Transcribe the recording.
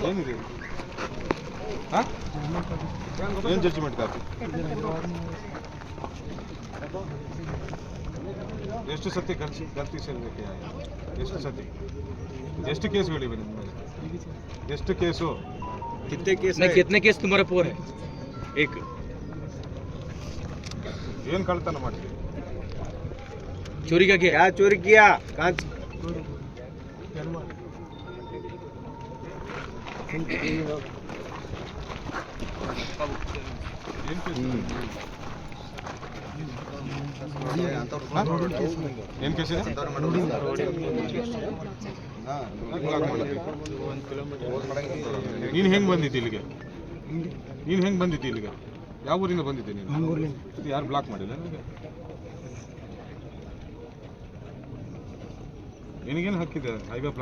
ಏನಿದೆ ಏನು judgment copy? ಎಷ್ಟು ಸತಿ ಗಲ್ತಿ ಸಲ್ಲಕ್ಕೆ ಎಷ್ಟು ಸತಿ ಎಷ್ಟು ಕೇಸ್ಗಳಿವೆ ನಿಮ್ಮ ಮೇಲೆ? ಎಷ್ಟು ಕೇಸು? कितने केस तुम्हारे पर है? एक ಏನು ಕಳ್ತನ ಮಾಡಿದ್ರಿ? चोरी का क्या चोरी किया? कांच ಏನು ಕೇಸ್ ಇದೆ? ನೀನು ಹೆಂಗೆ ಬಂದಿದ್ದಿ ಇಲ್ಲಿಗೆ? ಯಾವ ಊರಿಂದ ಬಂದಿದ್ದೆ ನೀನು? ಯಾರು ಬ್ಲಾಕ್ ಮಾಡಿಲ್ಲ ನಿನಗೆ? ನಿನಗೇನು ಹಕ್ಕಿದೆ ಹೈವೇ ಬ್ಲಾಕ್